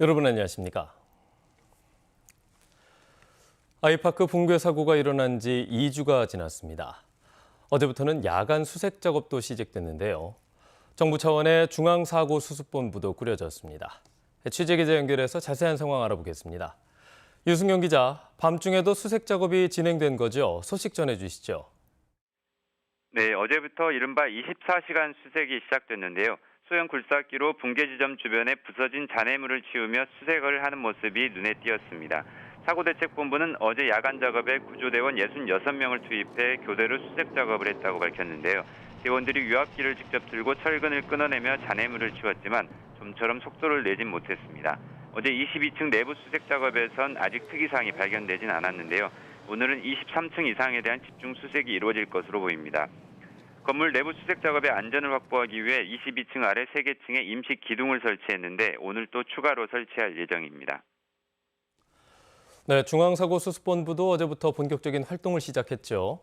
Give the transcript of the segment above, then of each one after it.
여러분 안녕하십니까? 아이파크 붕괴 사고가 일어난 지 2주가 지났습니다. 어제부터는 야간 수색 작업도 시작됐는데요. 정부 차원의 중앙사고수습본부도 꾸려졌습니다. 취재기자 연결해서 자세한 상황 알아보겠습니다. 유승용 기자, 밤중에도 수색 작업이 진행된 거죠? 소식 전해주시죠. 네, 어제부터 이른바 24시간 수색이 시작됐는데요. 소형 굴삭기로 붕괴 지점 주변에 부서진 잔해물을 치우며 수색을 하는 모습이 눈에 띄었습니다. 사고대책본부는 어제 야간 작업에 구조대원 66명을 투입해 교대로 수색 작업을 했다고 밝혔는데요. 대원들이 유압기를 직접 들고 철근을 끊어내며 잔해물을 치웠지만 좀처럼 속도를 내진 못했습니다. 어제 22층 내부 수색 작업에선 아직 특이사항이 발견되진 않았는데요. 오늘은 23층 이상에 대한 집중 수색이 이루어질 것으로 보입니다. 건물 내부 수색 작업의 안전을 확보하기 위해 22층 아래 3개 층에 임시 기둥을 설치했는데 오늘 또 추가로 설치할 예정입니다. 네, 중앙사고수습본부도 어제부터 본격적인 활동을 시작했죠.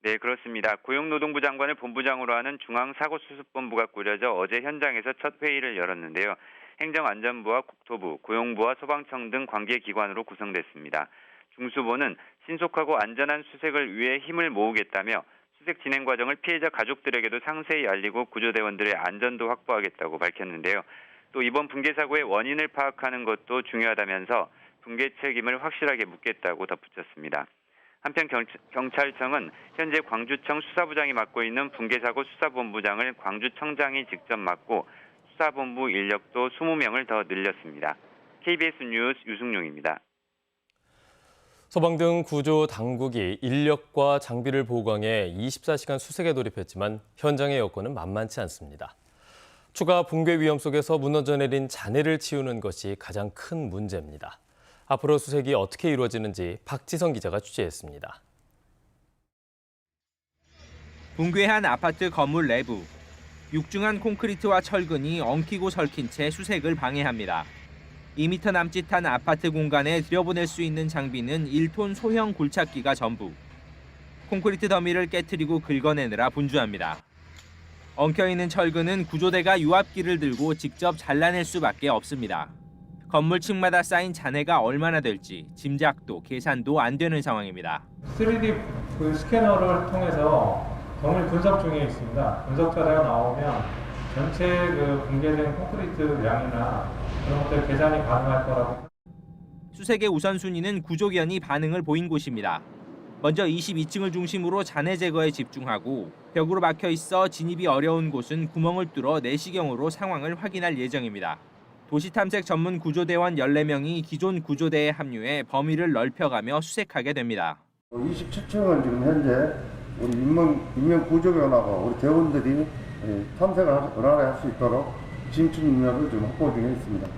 네, 그렇습니다. 고용노동부 장관을 본부장으로 하는 중앙사고수습본부가 꾸려져 어제 현장에서 첫 회의를 열었는데요. 행정안전부와 국토부, 고용부와 소방청 등 관계기관으로 구성됐습니다. 중수본은 신속하고 안전한 수색을 위해 힘을 모으겠다며 수색 진행 과정을 피해자 가족들에게도 상세히 알리고 구조대원들의 안전도 확보하겠다고 밝혔는데요. 또 이번 붕괴 사고의 원인을 파악하는 것도 중요하다면서 붕괴 책임을 확실하게 묻겠다고 덧붙였습니다. 한편 경찰청은 현재 광주청 수사부장이 맡고 있는 붕괴 사고 수사본부장을 광주청장이 직접 맡고 수사본부 인력도 20명을 더 늘렸습니다. KBS 뉴스 유승용입니다. 소방 등 구조 당국이 인력과 장비를 보강해 24시간 수색에 돌입했지만 현장의 여건은 만만치 않습니다. 추가 붕괴 위험 속에서 무너져 내린 잔해를 치우는 것이 가장 큰 문제입니다. 앞으로 수색이 어떻게 이루어지는지 박지성 기자가 취재했습니다. 붕괴한 아파트 건물 내부. 육중한 콘크리트와 철근이 엉키고 설킨 채 수색을 방해합니다. 2m 남짓한 아파트 공간에 들여보낼 수 있는 장비는 1톤 소형 굴착기가 전부. 콘크리트 더미를 깨트리고 긁어내느라 분주합니다. 엉켜있는 철근은 구조대가 유압기를 들고 직접 잘라낼 수밖에 없습니다. 건물 층마다 쌓인 잔해가 얼마나 될지 짐작도 계산도 안 되는 상황입니다. 3D 스캐너를 통해서 건물 분석 중에 있습니다. 분석 자료가 나오면 전체 붕괴된 콘크리트 양이나 그런 것들 계산이 가능할 거라고. 수색의 우선순위는 구조견이 반응을 보인 곳입니다. 먼저 22층을 중심으로 잔해 제거에 집중하고 벽으로 막혀 있어 진입이 어려운 곳은 구멍을 뚫어 내시경으로 상황을 확인할 예정입니다. 도시탐색 전문 구조대원 14명이 기존 구조대에 합류해 범위를 넓혀가며 수색하게 됩니다. 27층은 지금 현재 우리 인명 구조견하고 우리 대원들이 탐색을 원활하게 할 수 있도록 진출 능력을 좀 확보 중에 있습니다.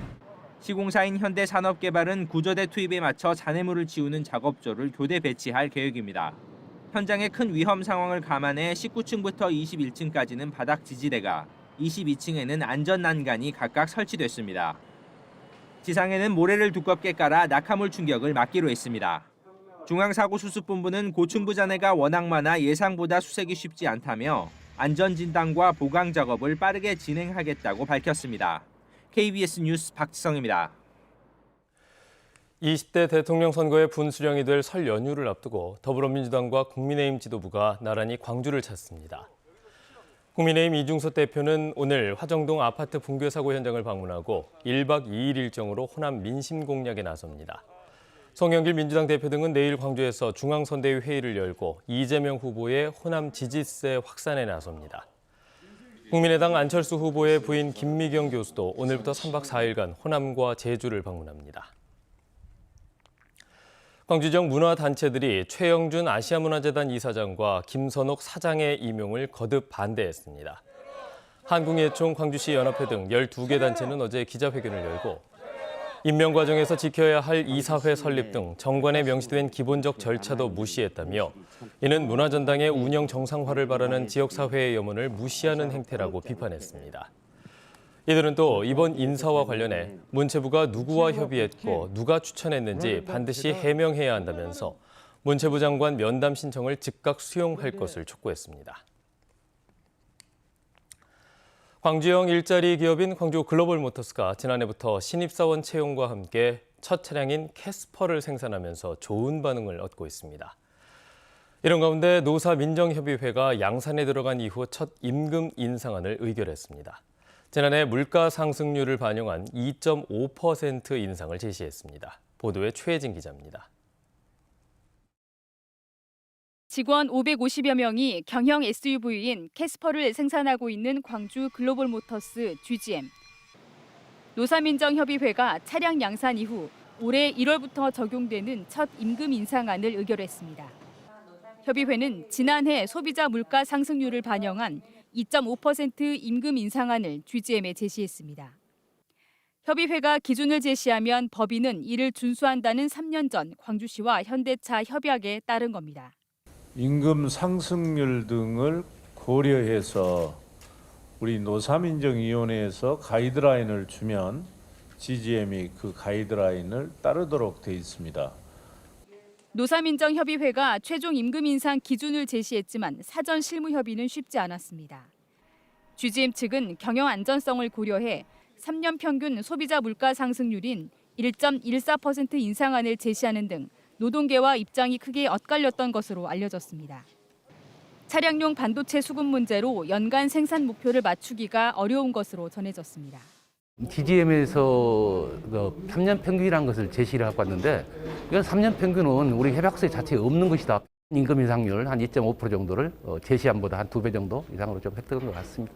시공사인 현대산업개발은 구조대 투입에 맞춰 잔해물을 치우는 작업조를 교대 배치할 계획입니다. 현장의 큰 위험 상황을 감안해 19층부터 21층까지는 바닥 지지대가, 22층에는 안전 난간이 각각 설치됐습니다. 지상에는 모래를 두껍게 깔아 낙하물 충격을 막기로 했습니다. 중앙사고수습본부는 고층부 잔해가 워낙 많아 예상보다 수색이 쉽지 않다며 안전진단과 보강 작업을 빠르게 진행하겠다고 밝혔습니다. KBS 뉴스 박지성입니다. 20대 대통령 선거의 분수령이 될 설 연휴를 앞두고 더불어민주당과 국민의힘 지도부가 나란히 광주를 찾습니다. 국민의힘 이중섭 대표는 오늘 화정동 아파트 붕괴 사고 현장을 방문하고 1박 2일 일정으로 호남 민심 공략에 나섭니다. 송영길 민주당 대표 등은 내일 광주에서 중앙선대위 회의를 열고 이재명 후보의 호남 지지세 확산에 나섭니다. 국민의당 안철수 후보의 부인 김미경 교수도 오늘부터 3박 4일간 호남과 제주를 방문합니다. 광주 지역 문화단체들이 최영준 아시아문화재단 이사장과 김선옥 사장의 임용을 거듭 반대했습니다. 한국예총 광주시 연합회 등 12개 단체는 어제 기자회견을 열고 임명 과정에서 지켜야 할 이사회 설립 등 정관에 명시된 기본적 절차도 무시했다며 이는 문화전당의 운영 정상화를 바라는 지역사회의 염원을 무시하는 행태라고 비판했습니다. 이들은 또 이번 인사와 관련해 문체부가 누구와 협의했고 누가 추천했는지 반드시 해명해야 한다면서 문체부 장관 면담 신청을 즉각 수용할 것을 촉구했습니다. 광주형 일자리 기업인 광주 글로벌모터스가 지난해부터 신입사원 채용과 함께 첫 차량인 캐스퍼를 생산하면서 좋은 반응을 얻고 있습니다. 이런 가운데 노사민정협의회가 양산에 들어간 이후 첫 임금 인상안을 의결했습니다. 지난해 물가 상승률을 반영한 2.5% 인상을 제시했습니다. 보도에 최혜진 기자입니다. 직원 550여 명이 경형 SUV인 캐스퍼를 생산하고 있는 광주 글로벌모터스 GGM. 노사민정협의회가 차량 양산 이후 올해 1월부터 적용되는 첫 임금 인상안을 의결했습니다. 협의회는 지난해 소비자 물가 상승률을 반영한 2.5% 임금 인상안을 GGM에 제시했습니다. 협의회가 기준을 제시하면 법인은 이를 준수한다는 3년 전 광주시와 현대차 협약에 따른 겁니다. 임금 상승률 등을 고려해서 우리 노사민정위원회에서 가이드라인을 주면 GGM이 그 가이드라인을 따르도록 돼 있습니다. 노사민정협의회가 최종 임금 인상 기준을 제시했지만 사전 실무 협의는 쉽지 않았습니다. GGM 측은 경영 안전성을 고려해 3년 평균 소비자 물가 상승률인 1.14% 인상안을 제시하는 등 노동계와 입장이 크게 엇갈렸던 것으로 알려졌습니다. 차량용 반도체 수급 문제로 연간 생산 목표를 맞추기가 어려운 것으로 전해졌습니다. GGM에서 3년 평균이라는 것을 제시를 하고 왔는데 이건 3년 평균은 우리 협약서 자체에 없는 것이다. 임금 인상률 한 2.5% 정도를 제시안보다 한 2배 정도 이상으로 좀 획득한 것 같습니다.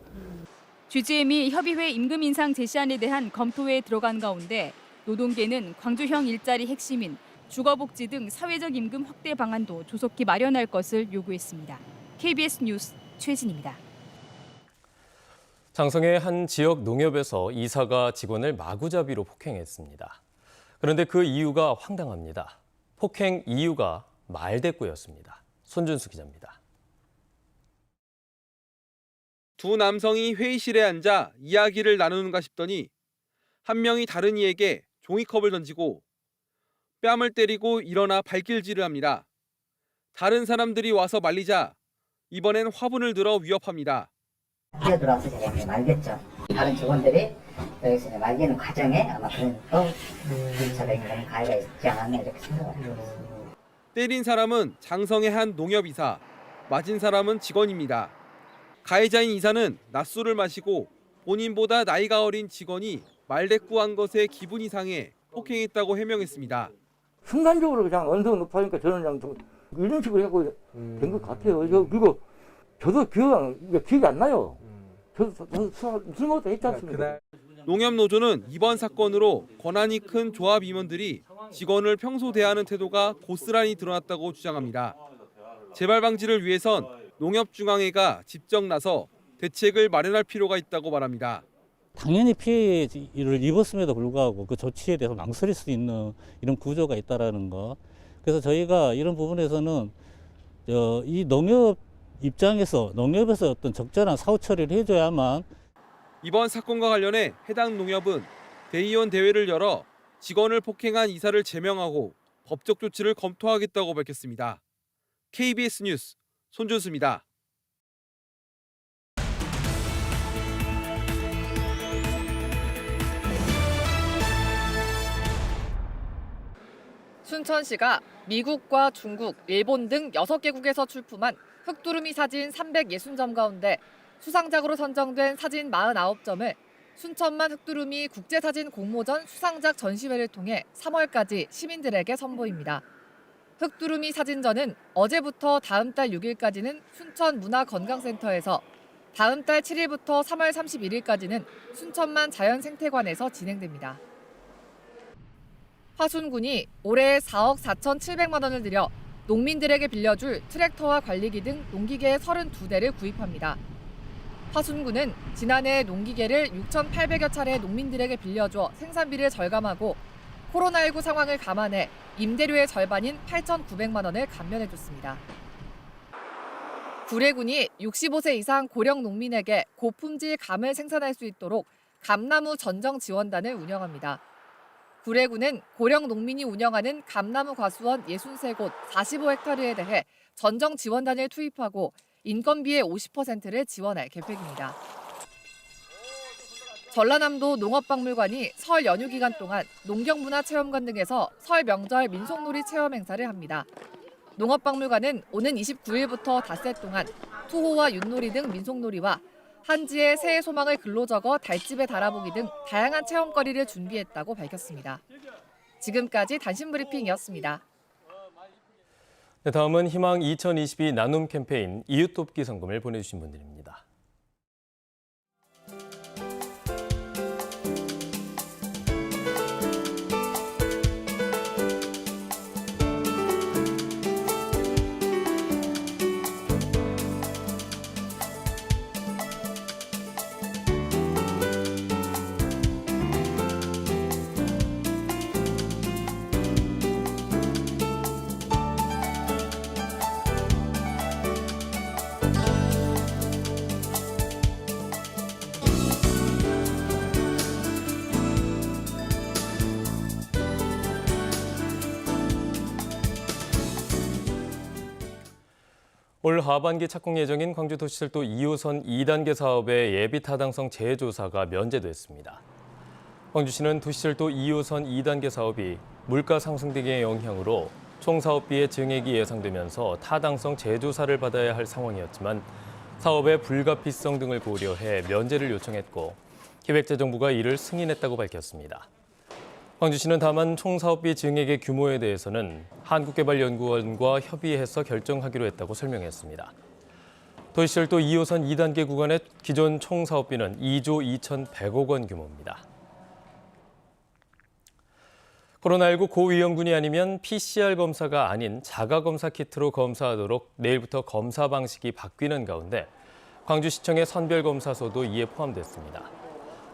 GGM이 협의회 임금 인상 제시안에 대한 검토에 들어간 가운데 노동계는 광주형 일자리 핵심인 주거복지 등 사회적 임금 확대 방안도 조속히 마련할 것을 요구했습니다. KBS 뉴스 최진입니다. 장성의 한 지역 농협에서 이사가 직원을 마구잡이로 폭행했습니다. 그런데 그 이유가 황당합니다. 폭행 이유가 말대꾸였습니다. 손준수 기자입니다. 두 남성이 회의실에 앉아 이야기를 나누는가 싶더니 한 명이 다른 이에게 종이컵을 던지고 뺨을 때리고 일어나 발길질을 합니다. 다른 사람들이 와서 말리자 이번엔 화분을 들어 위협합니다. 뛰어들어와서 제가 말겠죠. 다른 직원들이 여기서 말리는 과정에 아마 그런 일차적인 그런 가해가 있지 않았나 이렇게 생각을 합니다. 때린 사람은 장성의 한 농협이사, 맞은 사람은 직원입니다. 가해자인 이사는 낮술을 마시고 본인보다 나이가 어린 직원이 말대꾸한 것에 기분이 상해 폭행했다고 해명했습니다. 순간적으로 그냥 언성 높아지니까 저는 그냥 좀 이런 식으로 해갖고 된 것 같아요. 그리고 저도 기억이 안 나요. 저도 술 먹을 때 했지 않습니까? 농협노조는 이번 사건으로 권한이 큰 조합 임원들이 직원을 평소 대하는 태도가 고스란히 드러났다고 주장합니다. 재발 방지를 위해선 농협중앙회가 직접 나서 대책을 마련할 필요가 있다고 말합니다. 당연히 피해를 입었음에도 불구하고 그 조치에 대해서 망설일 수 있는 이런 구조가 있다라는 거. 그래서 저희가 이런 부분에서는 이 농협 입장에서 농협에서 어떤 적절한 사후 처리를 해줘야만. 이번 사건과 관련해 해당 농협은 대의원 대회를 열어 직원을 폭행한 이사를 제명하고 법적 조치를 검토하겠다고 밝혔습니다. KBS 뉴스 손준수입니다. 순천시가 미국과 중국, 일본 등 6개국에서 출품한 흑두루미 사진 360점 가운데 수상작으로 선정된 사진 49점을 순천만 흑두루미 국제사진 공모전 수상작 전시회를 통해 3월까지 시민들에게 선보입니다. 흑두루미 사진전은 어제부터 다음 달 6일까지는 순천문화건강센터에서, 다음 달 7일부터 3월 31일까지는 순천만 자연생태관에서 진행됩니다. 화순군이 올해 4억 4,700만 원을 들여 농민들에게 빌려줄 트랙터와 관리기 등 농기계 32대를 구입합니다. 화순군은 지난해 농기계를 6,800여 차례 농민들에게 빌려줘 생산비를 절감하고 코로나19 상황을 감안해 임대료의 절반인 8,900만 원을 감면해줬습니다. 구례군이 65세 이상 고령 농민에게 고품질 감을 생산할 수 있도록 감나무 전정 지원단을 운영합니다. 구례군은 고령 농민이 운영하는 감나무 과수원 63곳 45헥타르에 대해 전정 지원단을 투입하고 인건비의 50%를 지원할 계획입니다. 전라남도 농업박물관이 설 연휴 기간 동안 농경문화체험관 등에서 설 명절 민속놀이 체험 행사를 합니다. 농업박물관은 오는 29일부터 닷새 동안 투호와 윷놀이 등 민속놀이와 한지의 새해 소망을 글로 적어 달집에 달아보기 등 다양한 체험거리를 준비했다고 밝혔습니다. 지금까지 단신 브리핑이었습니다. 네, 다음은 희망 2022 나눔 캠페인 이웃 돕기 성금을 보내주신 분들입니다. 올 하반기 착공 예정인 광주도시철도 2호선 2단계 사업의 예비 타당성 재조사가 면제됐습니다. 광주시는 도시철도 2호선 2단계 사업이 물가 상승 등의 영향으로 총 사업비의 증액이 예상되면서 타당성 재조사를 받아야 할 상황이었지만 사업의 불가피성 등을 고려해 면제를 요청했고 기획재정부가 이를 승인했다고 밝혔습니다. 광주시는 다만 총 사업비 증액의 규모에 대해서는 한국개발연구원과 협의해서 결정하기로 했다고 설명했습니다. 도시철도 2호선 2단계 구간의 기존 총 사업비는 2조 2,100억 원 규모입니다. 코로나19 고위험군이 아니면 PCR 검사가 아닌 자가검사 키트로 검사하도록 내일부터 검사 방식이 바뀌는 가운데 광주시청의 선별검사소도 이에 포함됐습니다.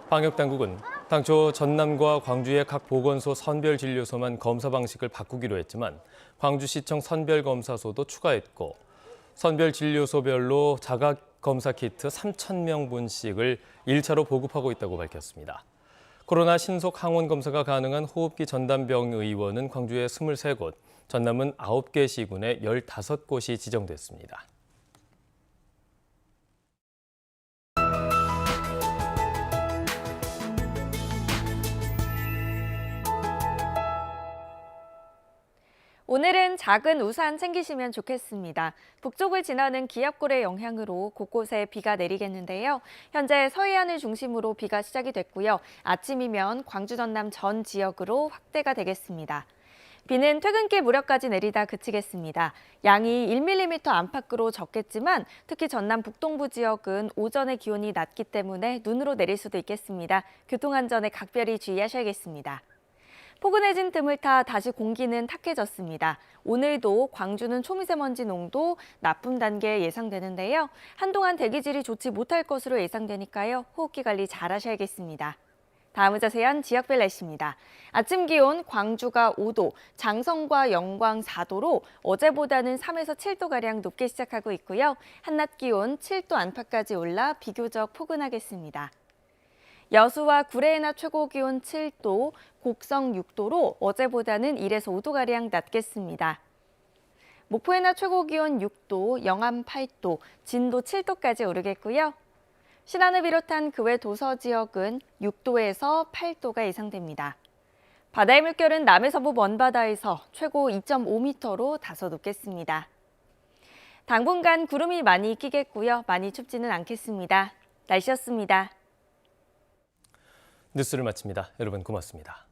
방역당국은 당초 전남과 광주의 각 보건소 선별진료소만 검사 방식을 바꾸기로 했지만 광주시청 선별검사소도 추가했고 선별진료소별로 자가검사 키트 3,000명분씩을 1차로 보급하고 있다고 밝혔습니다. 코로나 신속 항원 검사가 가능한 호흡기 전담병 의원은 광주에 23곳, 전남은 9개 시군에 15곳이 지정됐습니다. 오늘은 작은 우산 챙기시면 좋겠습니다. 북쪽을 지나는 기압골의 영향으로 곳곳에 비가 내리겠는데요. 현재 서해안을 중심으로 비가 시작이 됐고요. 아침이면 광주 전남 전 지역으로 확대가 되겠습니다. 비는 퇴근길 무렵까지 내리다 그치겠습니다. 양이 1mm 안팎으로 적겠지만 특히 전남 북동부 지역은 오전에 기온이 낮기 때문에 눈으로 내릴 수도 있겠습니다. 교통안전에 각별히 주의하셔야겠습니다. 포근해진 틈을 타 다시 공기는 탁해졌습니다. 오늘도 광주는 초미세먼지 농도 나쁨 단계 예상되는데요. 한동안 대기질이 좋지 못할 것으로 예상되니까요. 호흡기 관리 잘 하셔야겠습니다. 다음은 자세한 지역별 날씨입니다. 아침 기온 광주가 5도, 장성과 영광 4도로 어제보다는 3에서 7도가량 높게 시작하고 있고요. 한낮 기온 7도 안팎까지 올라 비교적 포근하겠습니다. 여수와 구례의 낮 최고 기온 7도, 곡성 6도로 어제보다는 1에서 5도가량 낮겠습니다. 목포의 낮 최고 기온 6도, 영암 8도, 진도 7도까지 오르겠고요. 신안을 비롯한 그 외 도서 지역은 6도에서 8도가 예상됩니다. 바다의 물결은 남해서부 먼바다에서 최고 2.5m로 다소 높겠습니다. 당분간 구름이 많이 끼겠고요. 많이 춥지는 않겠습니다. 날씨였습니다. 뉴스를 마칩니다. 여러분 고맙습니다.